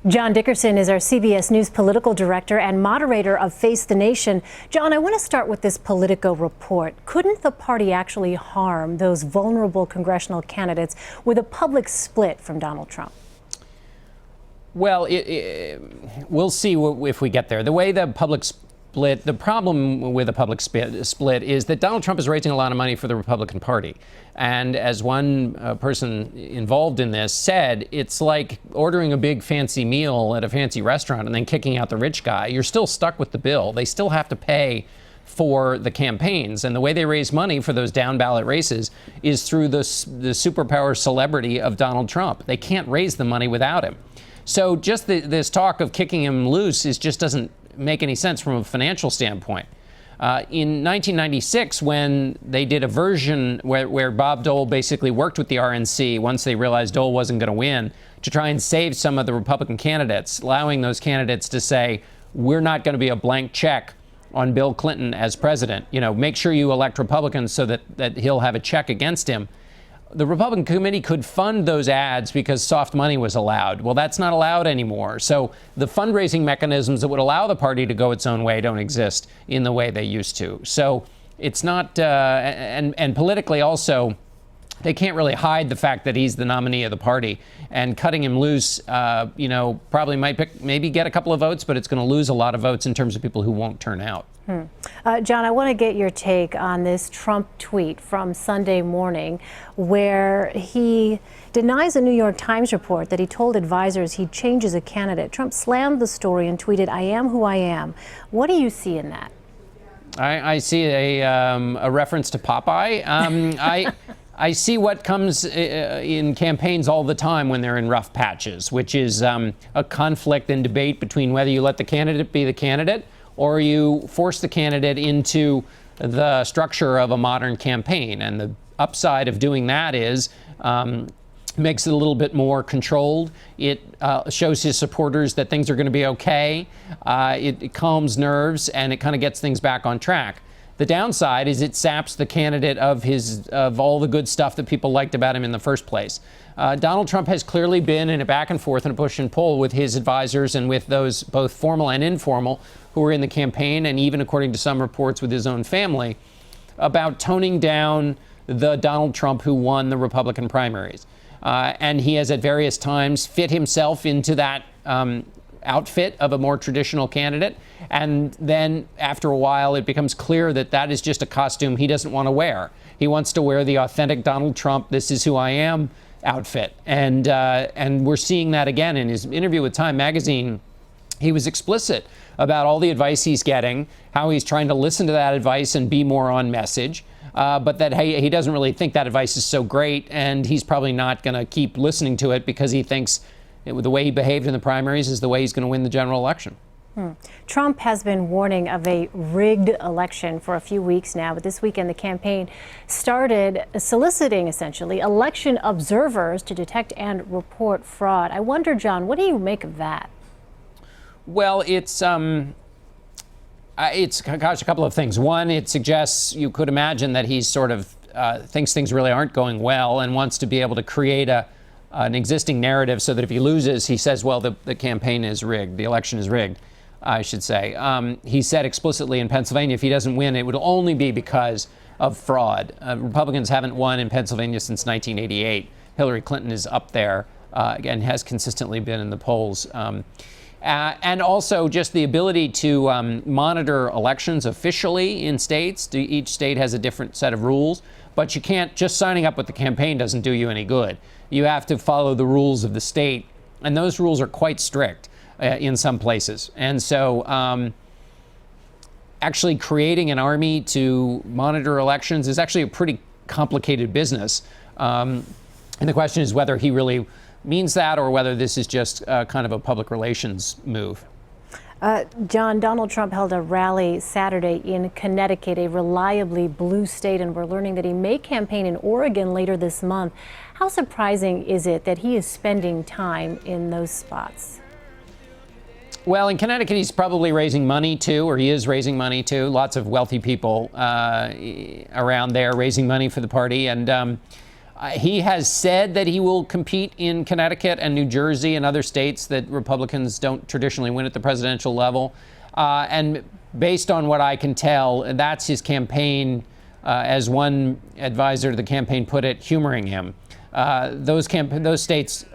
John Dickerson is our CBS News political director and moderator of Face the Nation. John, I want to start with this Politico report. Couldn't the party actually harm those vulnerable congressional candidates with a public split from Donald Trump? Well, we'll see if we get there. The way the public split, the problem with a public split is that Donald Trump is raising a lot of money for the Republican Party. And as one person involved in this said, it's like ordering a big fancy meal at a fancy restaurant and then kicking out the rich guy. You're still stuck with the bill. They still have to pay for the campaigns. And the way they raise money for those down ballot races is through the superpower celebrity of Donald Trump. They can't raise the money without him. So just this talk of kicking him loose just doesn't make any sense from a financial standpoint. In 1996, when they did a version where Bob Dole basically worked with the RNC once they realized Dole wasn't going to win to try and save some of the Republican candidates, allowing those candidates to say, we're not going to be a blank check on Bill Clinton as president. You know, make sure you elect Republicans so that he'll have a check against him. The Republican committee could fund those ads because soft money was allowed. Well, that's not allowed anymore. So the fundraising mechanisms that would allow the party to go its own way don't exist in the way they used to. So it's not, and politically also, they can't really hide the fact that he's the nominee of the party. And cutting him loose, probably might maybe get a couple of votes, but it's going to lose a lot of votes in terms of people who won't turn out. John, I want to get your take on this Trump tweet from Sunday morning where he denies a New York Times report that he told advisors he'd change as a candidate. Trump slammed the story and tweeted, "I am who I am." What do you see in that? I see a reference to Popeye. I see what comes in campaigns all the time when they're in rough patches, which is a conflict and debate between whether you let the candidate be the candidate or you force the candidate into the structure of a modern campaign. And the upside of doing that is makes it a little bit more controlled. It shows his supporters that things are going to be okay. It calms nerves and it kind of gets things back on track. The downside is it saps the candidate of all the good stuff that people liked about him in the first place. Donald Trump has clearly been in a back and forth and a push and pull with his advisors and with those both formal and informal who were in the campaign, and even according to some reports with his own family, about toning down the Donald Trump who won the Republican primaries. And he has at various times fit himself into that outfit of a more traditional candidate. And then after a while, it becomes clear that that is just a costume he doesn't want to wear. He wants to wear the authentic Donald Trump, "this is who I am" outfit. And we're seeing that again in his interview with Time magazine. He was explicit about all the advice he's getting, how he's trying to listen to that advice and be more on message, but that he doesn't really think that advice is so great, and he's probably not going to keep listening to it because he thinks the way he behaved in the primaries is the way he's going to win the general election. Trump has been warning of a rigged election for a few weeks now, but this weekend the campaign started soliciting, essentially, election observers to detect and report fraud. I wonder, John, what do you make of that? Well, it's a couple of things. One, it suggests you could imagine that he sort of thinks things really aren't going well and wants to be able to create an existing narrative so that if he loses, he says, well, the campaign is rigged, the election is rigged, I should say. He said explicitly in Pennsylvania, if he doesn't win, it would only be because of fraud. Republicans haven't won in Pennsylvania since 1988. Hillary Clinton is up there and has consistently been in the polls. And also just the ability to monitor elections officially in states. Each state has a different set of rules, but you can't, just signing up with the campaign doesn't do you any good. You have to follow the rules of the state, and those rules are quite strict in some places. And so actually creating an army to monitor elections is actually a pretty complicated business. And the question is whether he really means that or whether this is just kind of a public relations move. John, Donald Trump held a rally Saturday in Connecticut, a reliably blue state, and we're learning that he may campaign in Oregon later this month. How surprising is it that he is spending time in those spots? Well, in Connecticut, he's probably raising money, too, or he is raising money, too. Lots of wealthy people around there raising money for the party. And He has said that he will compete in Connecticut and New Jersey and other states that Republicans don't traditionally win at the presidential level. And based on what I can tell, that's his campaign, as one advisor to the campaign put it, humoring him. Those states,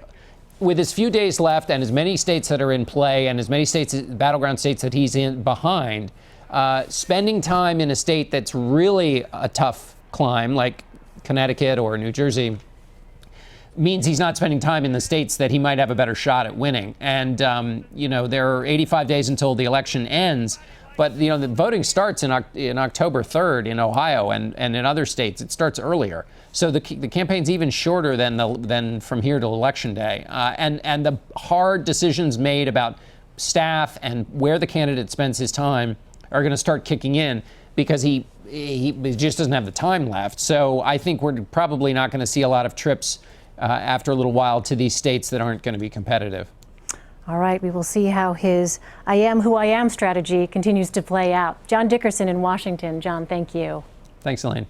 with as few days left and as many states that are in play and as many states, battleground states that he's in behind, spending time in a state that's really a tough climb, like Connecticut or New Jersey, means he's not spending time in the states that he might have a better shot at winning. And, there are 85 days until the election ends. But, the voting starts in October 3rd in Ohio and in other states. It starts earlier. So the campaign's even shorter than from here to Election Day. And the hard decisions made about staff and where the candidate spends his time are going to start kicking in because he just doesn't have the time left. So I think we're probably not going to see a lot of trips after a little while to these states that aren't going to be competitive. All right, we will see how his I am who I am strategy continues to play out. John Dickerson in Washington. John, thank you. Thanks, Elaine.